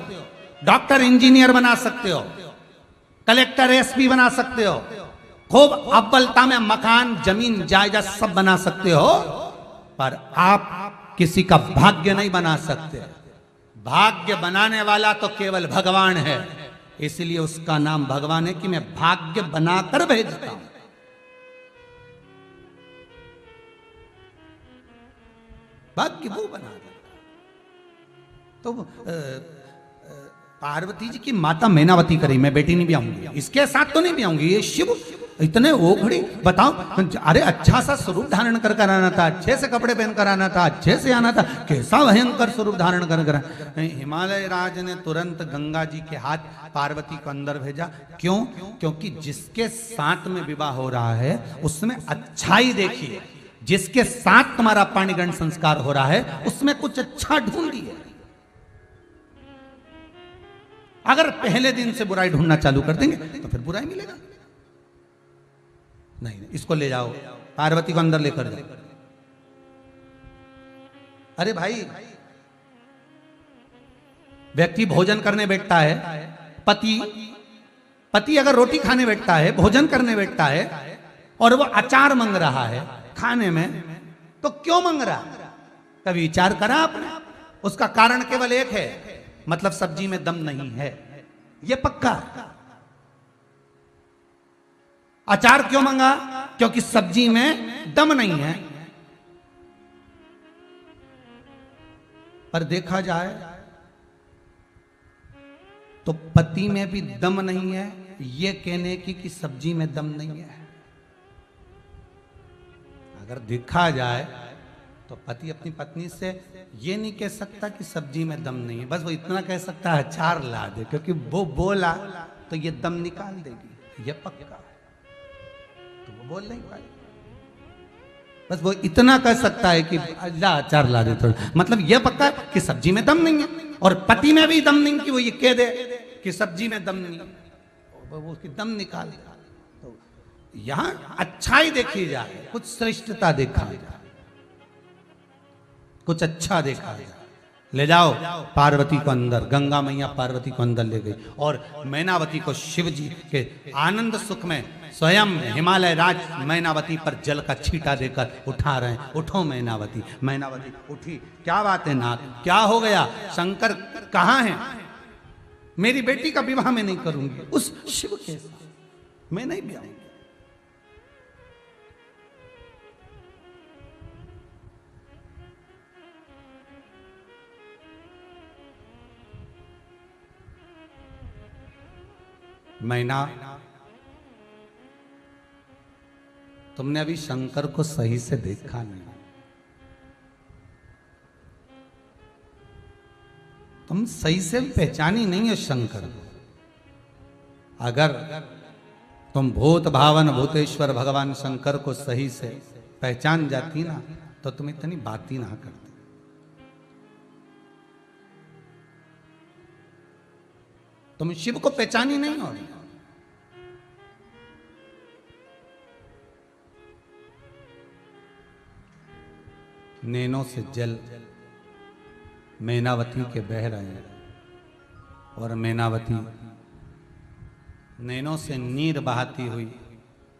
डॉक्टर इंजीनियर बना सकते हो, कलेक्टर एसपी बना सकते हो, खूब अव्वलता में मकान जमीन जायदाद सब बना सकते हो, पर आप किसी का भाग्य नहीं बना सकते। भाग्य बनाने वाला तो केवल भगवान है, इसलिए उसका नाम भगवान है कि मैं भाग्य बनाकर भेजता हूं। भाग्य वो बना देता। तो पार्वती जी की माता मैनावती करी, मैं बेटी नहीं भी आऊंगी, इसके साथ तो नहीं भी आऊंगी। ये शिव इतने ओघड़ी, बताओ, अरे अच्छा सा स्वरूप धारण कर आना था, अच्छे से कपड़े पहन कर आना था, अच्छे से आना था, कैसा भयंकर स्वरूप धारण कर। हिमालय राज ने तुरंत गंगा जी के हाथ पार्वती को अंदर भेजा। क्यों? क्योंकि जिसके साथ में विवाह हो रहा है उसमें अच्छाई देखिए, जिसके साथ तुम्हारा पाणिग्रहण संस्कार हो रहा है उसमें कुछ अच्छा ढूंढिए। अगर पहले दिन से बुराई ढूंढना चालू कर देंगे तो फिर बुराई मिलेगा। नहीं, इसको ले जाओ, पार्वती को अंदर लेकर जाओ। अरे भाई, व्यक्ति भोजन करने बैठता है, पति अगर रोटी खाने बैठता है, भोजन करने बैठता है और वो अचार मांग रहा है खाने में, तो क्यों मांग रहा? कभी विचार करा आपने? उसका कारण केवल एक है, मतलब सब्जी में दम नहीं है, ये पक्का। अचार क्यों मांगा? क्योंकि सब्जी में दम नहीं है। पर देखा जाए तो पति में भी दम नहीं है, ये कहने की कि सब्जी में दम नहीं है। अगर देखा जाए तो पति अपनी पत्नी से ये नहीं कह सकता कि सब्जी में दम नहीं है, बस वो इतना कह सकता है अचार ला दे, क्योंकि वो बोला तो ये दम निकाल देगी, ये पक्का। तो वो बोल नहीं पाए, बस वो इतना कह सकता है कि ला अचार ला दे थोड़ा, मतलब ये पक्का है कि सब्जी में दम नहीं है। और पति में भी दम नहीं कि वो ये कह दे कि सब्जी में दम नहीं है, वो उसकी दम निकाल दे। तो यहां अच्छाई देखी जाए, कुछ श्रेष्ठता देखा जाए, कुछ अच्छा देखा जाए। ले जाओ पार्वती को अंदर। गंगा मैया पार्वती को अंदर ले गई और मैनावती को शिव जी के आनंद सुख में स्वयं हिमालय राज मैनावती पर जल का छींटा देकर उठा रहे हैं। उठो मैनावती। मैनावती उठी। क्या बात है नाथ, क्या हो गया? शंकर कहाँ हैं? मेरी बेटी का विवाह मैं नहीं करूंगी उस शिव के साथ, मैं नहीं भी आऊंगी। मैना, तुमने अभी शंकर को सही से देखा नहीं, तुम सही से पहचानी नहीं है शंकर को। अगर तुम भूत भावन भूतेश्वर भगवान शंकर को सही से पहचान जाती ना तो तुम इतनी बात ही ना करती। तुम शिव को पहचानी नहीं हो। नैनों से जल मैनावती के बह रहे हैं और मैनावती नैनों से नीर बहाती हुई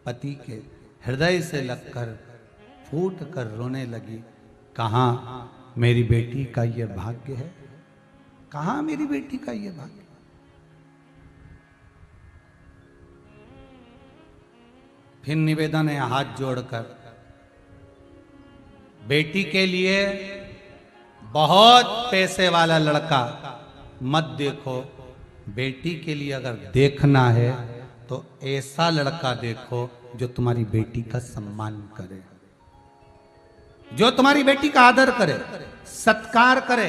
पति के हृदय से लगकर फूट कर रोने लगी। कहाँ मेरी बेटी का ये भाग्य है? कहाँ मेरी बेटी का ये भाग्य? फिर निवेदन है हाथ जोड़कर, बेटी के लिए बहुत पैसे वाला लड़का मत देखो, बेटी के लिए अगर देखना है तो तो ऐसा लड़का देखो जो तुम्हारी बेटी का सम्मान करे, जो तुम्हारी बेटी का आदर करे, सत्कार करे।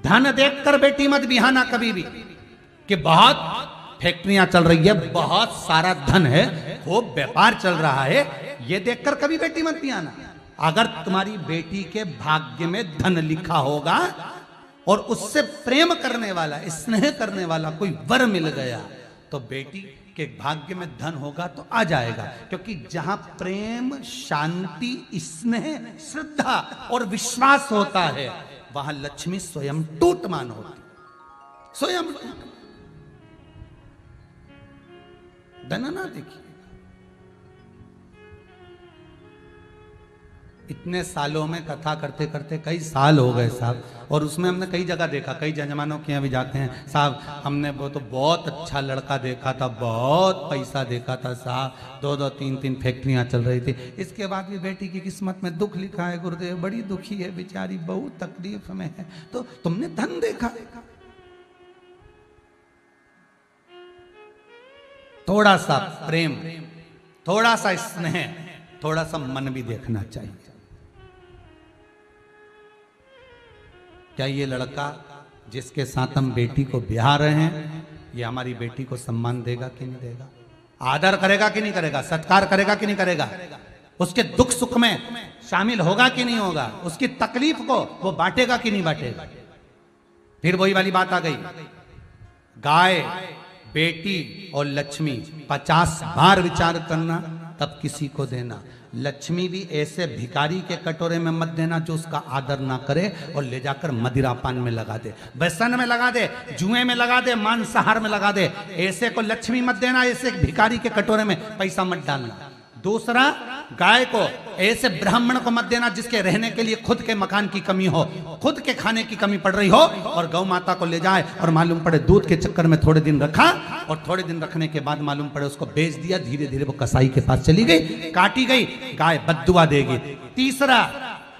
धन देखकर बेटी मत बिहाना कभी भी कि बहुत फैक्ट्रियां चल रही है, बहुत सारा धन है, खूब व्यापार चल रहा है, ये देखकर कभी बेटी मत बिहाना। अगर तुम्हारी बेटी के भाग्य में धन लिखा होगा और उससे प्रेम करने वाला, स्नेह करने वाला कोई वर मिल गया, तो बेटी के भाग्य में धन होगा तो आ जाएगा। क्योंकि जहां प्रेम, शांति, स्नेह, श्रद्धा और विश्वास होता है, वहां लक्ष्मी स्वयं टूटमान होती, स्वयं। धन ना देखिए, इतने सालों में कथा करते करते कई साल हो गए साहब, और उसमें हमने कई जगह देखा, कई जजमानों के यहाँ भी जाते हैं साहब, हमने वो तो बहुत अच्छा लड़का देखा था, बहुत पैसा देखा था साहब, 2-2, 3-3 फैक्ट्रियां चल रही थी, इसके बाद भी बेटी की किस्मत में दुख लिखा है, गुरुदेव बड़ी दुखी है बेचारी, बहुत तकलीफ में है। तो तुमने धन देखा? थोड़ा सा प्रेम, थोड़ा सा स्नेह, थोड़ा सा मन भी देखना चाहिए। क्या ये लड़का जिसके साथ हम बेटी को ब्याह रहे हैं, ये हमारी बेटी को सम्मान देगा कि नहीं देगा, आदर करेगा कि नहीं करेगा, सत्कार करेगा कि नहीं करेगा, उसके दुख सुख में शामिल होगा कि नहीं होगा, उसकी तकलीफ को वो बांटेगा कि नहीं बांटेगा? फिर वही वाली बात आ गई, गाय, बेटी और लक्ष्मी 50 बार विचार करना तब किसी को देना। लक्ष्मी भी ऐसे भिखारी के कटोरे में मत देना जो उसका आदर ना करे और ले जाकर मदिरापान में लगा दे, व्यसन में लगा दे, जुए में लगा दे, मांसाहार में लगा दे। ऐसे को लक्ष्मी मत देना, ऐसे भिखारी के कटोरे में पैसा मत डालना। दूसरा, गाय को ऐसे ब्राह्मण को मत देना जिसके रहने के लिए खुद के मकान की कमी हो, खुद के खाने की कमी पड़ रही हो, और गौ माता को ले जाए और मालूम पड़े दूध के चक्कर में थोड़े दिन रखा और थोड़े दिन रखने के बाद मालूम पड़े उसको बेच दिया, धीरे धीरे वो कसाई के पास चली गई, काटी गई, गाय बद्दुआ देगी। तीसरा,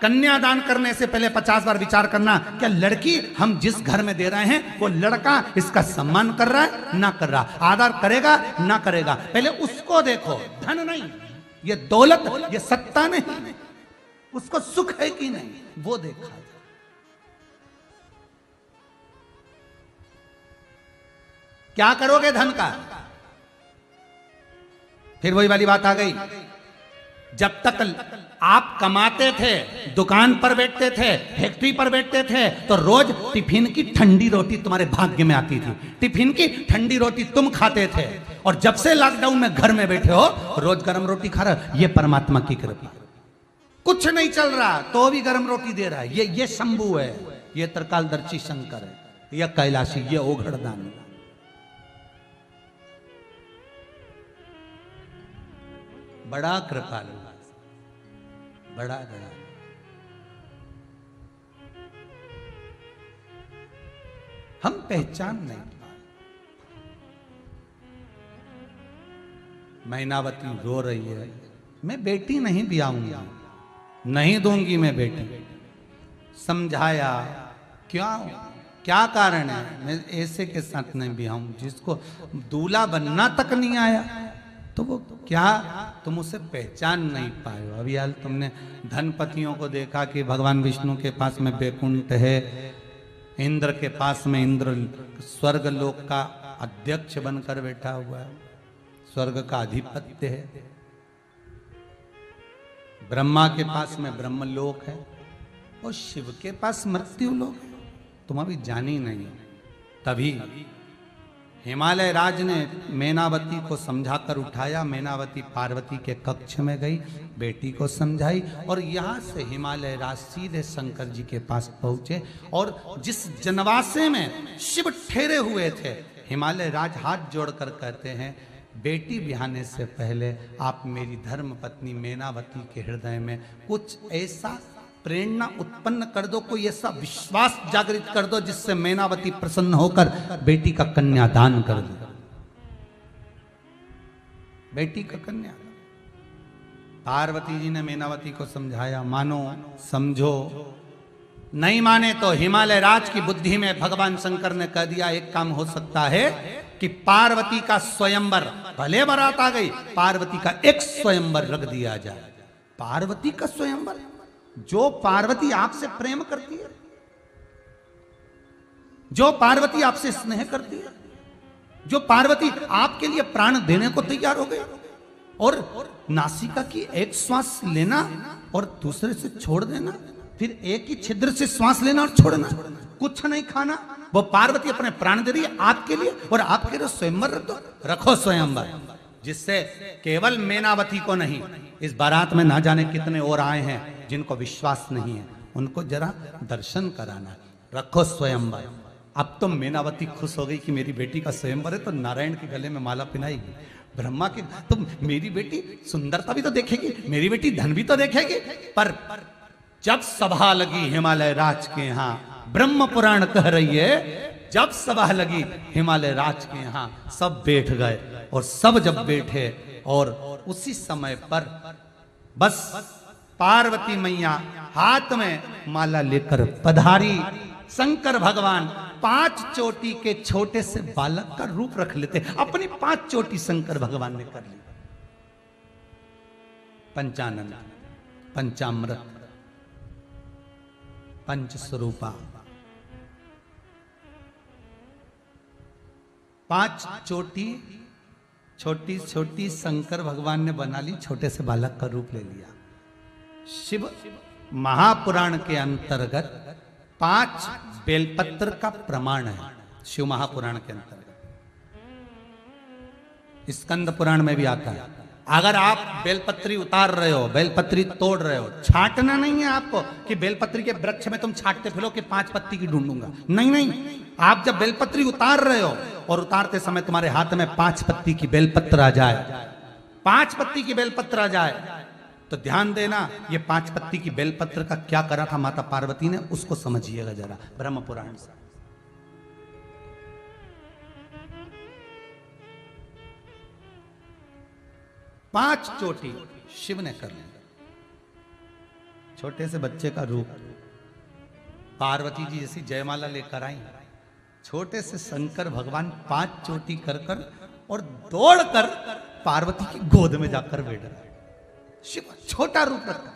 कन्यादान करने से पहले 50 बार विचार करना, क्या लड़की हम जिस घर में दे रहे हैं वो लड़का इसका सम्मान कर रहा है ना कर रहा, आदर करेगा ना करेगा, पहले उसको देखो। धन नहीं, ये दौलत, ये सत्ता नहीं, उसको सुख है कि नहीं वो देखा। क्या करोगे धन का? फिर वही वाली बात आ गई, जब तक आप कमाते थे, दुकान पर बैठते थे, फैक्ट्री पर बैठते थे, तो रोज टिफिन की ठंडी रोटी तुम्हारे भाग्य में आती थी, टिफिन की ठंडी रोटी तुम खाते थे। और जब से लॉकडाउन में घर में बैठे हो, रोज गरम रोटी खा रहे हो, ये परमात्मा की कृपा। कुछ नहीं चल रहा तो भी गरम रोटी दे रहा है। ये शंभू है, ये त्रिकालदर्शी शंकर है, ये कैलाशी, ये ओघड़दानी। बड़ा कृपालु, बड़ा बड़ा। हम पहचान नहीं पाए। मैनावती रो रही है, मैं बेटी नहीं ब्याऊंगी, नहीं दूंगी मैं बेटी। समझाया, क्या कारण है, मैं ऐसे के साथ नहीं ब्याऊं जिसको दूल्हा बनना तक नहीं आया। तो वो क्या तुम उसे पहचान नहीं पाए हो? अभी हाल तुमने धनपतियों को देखा कि भगवान विष्णु के पास में बैकुंठ है, इंद्र के पास में इंद्र स्वर्ग लोक का अध्यक्ष बनकर बैठा हुआ है, स्वर्ग का अधिपत्य है। ब्रह्मा के पास में ब्रह्मलोक है और शिव के पास मृत्यु लोक है। तुम अभी जानी नहीं। तभी हिमालय राज ने मैनावती को समझाकर उठाया, मैनावती पार्वती के कक्ष में गई, बेटी को समझाई, और यहाँ से हिमालय राज सीधे शंकर जी के पास पहुंचे। और जिस जनवासे में शिव ठहरे हुए थे, हिमालय राज हाथ जोड़कर कहते हैं, बेटी ब्याहने से पहले आप मेरी धर्म पत्नी मैनावती के हृदय में कुछ ऐसा प्रेरणा उत्पन्न कर दो, कोई ऐसा विश्वास जागृत कर दो जिससे मैनावती प्रसन्न होकर बेटी का कन्यादान कर दे। बेटी का कन्यादान। पार्वती जी ने मैनावती को समझाया, मानो समझो, नहीं माने तो हिमालय राज की बुद्धि में भगवान शंकर ने कह दिया, एक काम हो सकता है कि पार्वती का स्वयंवर, भले बारात आ गई, पार्वती का एक स्वयंवर रख दिया जाए। पार्वती का स्वयंवर, जो पार्वती आपसे प्रेम करती है, जो पार्वती आपसे स्नेह करती है, जो पार्वती आपके लिए प्राण देने को तैयार हो गई, और नासिका की एक श्वास लेना और दूसरे से छोड़ देना, फिर एक ही छिद्र से श्वास लेना और छोड़ना, कुछ नहीं खाना, वो पार्वती अपने प्राण दे रही है आपके लिए, और आपके लिए स्वयंवर रख दो, रखो स्वयंवर, जिससे केवल मैनावती को नहीं, इस बारात में ना जाने कितने और आए हैं जिनको विश्वास नहीं है, उनको जरा दर्शन कराना, रखो स्वयंवर। अब तो मैनावती खुश हो गई कि मेरी बेटी का स्वयंवर है, तो नारायण के गले में माला पहनाएगी, ब्रह्मा की, तो मेरी बेटी सुंदरता भी तो देखेगी, मेरी बेटी धन भी तो देखेगी। पर जब सभा लगी हिमालय राज के यहाँ, ब्रह्म पुराण कह रही है, जब सभा लगी हिमालय राज के यहाँ, सब बैठ गए, और सब जब बैठे, और उसी समय पर बस पार्वती मैया हाथ में माला लेकर पधारी। शंकर भगवान 5 चोटी के छोटे से बालक का रूप रख लेते, अपनी 5 चोटी शंकर भगवान ने कर ली। पंचानन, पंचामृत, पंच स्वरूपा, 5 चोटी छोटी छोटी शंकर भगवान ने बना ली, छोटे से बालक का रूप ले लिया। शिव महापुराण के अंतर्गत 5 बेलपत्र का प्रमाण है, शिव महापुराण के अंतर्गत। स्कंद पुराण में भी आता है, अगर आप बेलपत्री उतार रहे हो, बेलपत्री तोड़ रहे हो, छांटना नहीं है आपको कि बेलपत्री के वृक्ष में तुम छांटते फिरो कि 5 पत्ती की ढूंढूंगा, नहीं नहीं, आप जब बेलपत्री उतार रहे हो और उतारते समय तुम्हारे हाथ में 5 पत्ती की बेलपत्र आ जाए, 5 पत्ती की बेलपत्र आ जाए, तो ध्यान देना, ये 5 पत्ती की बेलपत्र का क्या करा था माता पार्वती ने, उसको समझिएगा जरा ब्रह्म पुराण से। पांच चोटी शिव ने कर ली, छोटे से बच्चे का रूप, पार्वती जी जैसी जयमाला लेकर आई, छोटे से शंकर भगवान 5 चोटी कर कर और दौड़कर पार्वती की गोद में जाकर बैठ गए। शिव छोटा रूप रखा,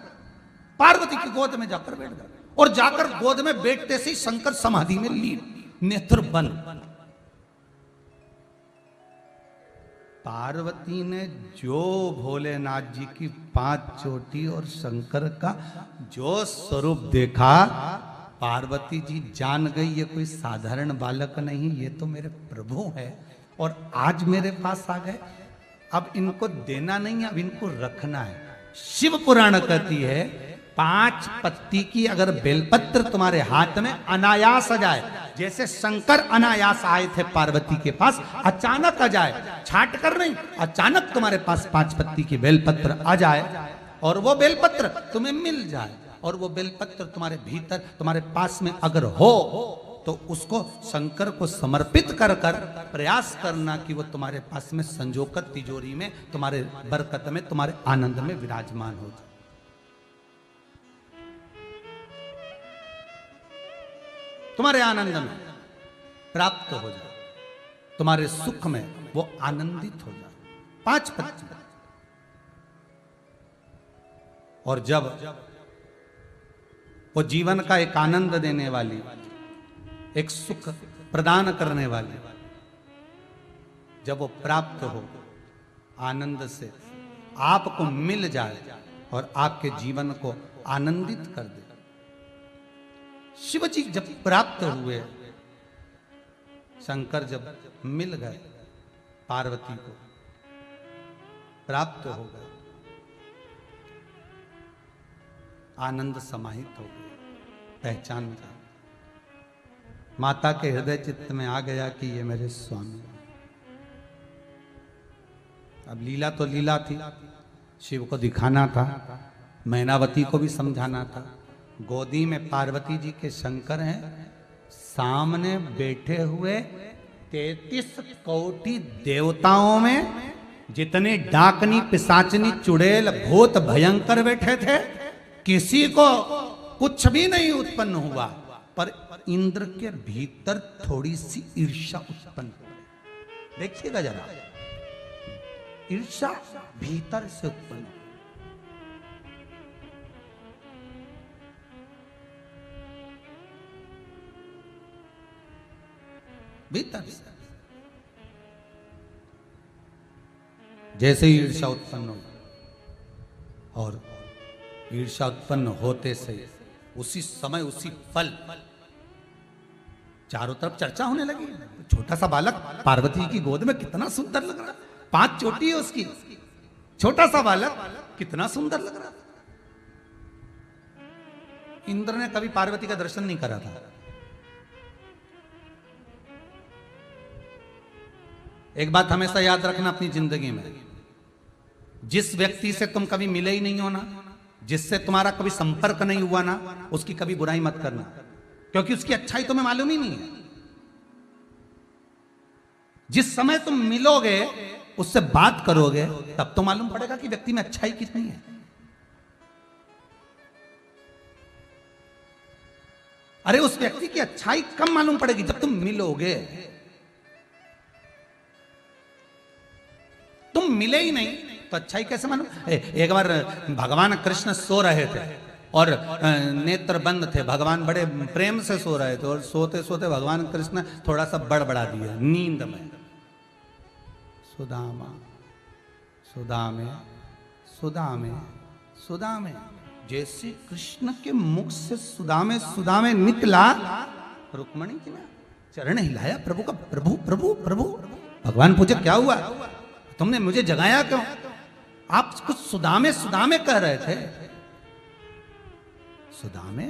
पार्वती की गोद में जाकर बैठ गए, और जाकर गोद में बैठते से शंकर समाधि में लीन, नेत्र बंद। पार्वती ने जो भोलेनाथ जी की 5 चोटी और शंकर का जो स्वरूप देखा, पार्वती जी जान गई ये कोई साधारण बालक नहीं, ये तो मेरे प्रभु है, और आज मेरे पास आ गए, अब इनको देना नहीं है, अब इनको रखना है। शिव पुराण कहती है 5 पत्ती की अगर बेलपत्र तुम्हारे हाथ में अनायास आ जाए, जैसे शंकर अनायास आए थे पार्वती के पास, अचानक आ जाए, छाट कर नहीं, अचानक तुम्हारे पास 5 पत्ती की बेलपत्र आ जाए, और वो बेलपत्र तुम्हें मिल जाए, और वो बेलपत्र तुम्हारे भीतर तुम्हारे पास में अगर हो, तो उसको शंकर को समर्पित कर कर प्रयास करना कि वो तुम्हारे पास में संजोकर तिजोरी में तुम्हारे बरकत में, तुम्हारे आनंद में विराजमान हो जाए। तुम्हारे आनंद में प्राप्त हो जाए, तुम्हारे सुख में वो आनंदित हो जाए। 5 पत्ती, और जब वो जीवन का एक आनंद देने वाली, एक सुख प्रदान करने वाली, जब वो प्राप्त हो आनंद से, आपको मिल जाए और आपके जीवन को आनंदित कर दे। शिव जी जब प्राप्त हुए, शंकर जब मिल गए पार्वती को, प्राप्त हो गए, आनंद समाहित हो गया, पहचान गया, माता के हृदय चित्त में आ गया कि ये मेरे स्वामी। अब लीला तो लीला थी, शिव को दिखाना था, मैनावती को भी समझाना था। गोदी में पार्वती जी के शंकर हैं, सामने बैठे हुए 33 कोटि देवताओं में जितने डाकनी पिशाचनी चुड़ैल भूत भयंकर बैठे थे, किसी को कुछ भी नहीं उत्पन्न हुआ, पर इंद्र के भीतर थोड़ी सी ईर्ष्या उत्पन्न हो गई। देखिएगा जरा, ईर्ष्या भीतर से उत्पन्न, भीतर से। जैसे ईर्ष्या उत्पन्न हो, और ईर्ष्या उत्पन्न होते से उसी समय उसी पल चारों तरफ चर्चा होने लगी। छोटा सा बालक पार्वती की गोद में कितना सुंदर लग रहा, 5 चोटी है उसकी, छोटा सा बालक कितना सुंदर लग रहा। इंद्र ने कभी पार्वती का दर्शन नहीं करा था। एक बात हमेशा याद रखना अपनी जिंदगी में, जिस व्यक्ति से तुम कभी मिले ही नहीं हो ना, जिससे तुम्हारा कभी संपर्क नहीं हुआ ना, उसकी कभी बुराई मत करना, क्योंकि उसकी अच्छाई तुम्हें मालूम ही नहीं है। जिस समय तुम मिलोगे, उससे बात करोगे, तब तो मालूम पड़ेगा कि व्यक्ति में अच्छाई कितनी है। अरे उस व्यक्ति की अच्छाई कब मालूम पड़ेगी? जब तुम मिलोगे। तुम मिले ही नहीं तो अच्छाई कैसे मालूम? एक बार भगवान कृष्ण सो रहे थे और नेत्र बंद थे, भगवान बड़े प्रेम से सो रहे थे, और सोते सोते भगवान कृष्ण थोड़ा सा बड़बड़ा दिया नींद में, सुदामा सुदामे सुदामे सुदामे। जैसे कृष्ण के मुख से सुदामे सुदामे निकला, रुक्मणी की ना चरण हिलाया प्रभु का, प्रभु प्रभु प्रभु। भगवान पूछे क्या हुआ, तुमने मुझे जगाया क्यों? आप कुछ सुदामे सुदामे कह रहे थे। सुदामे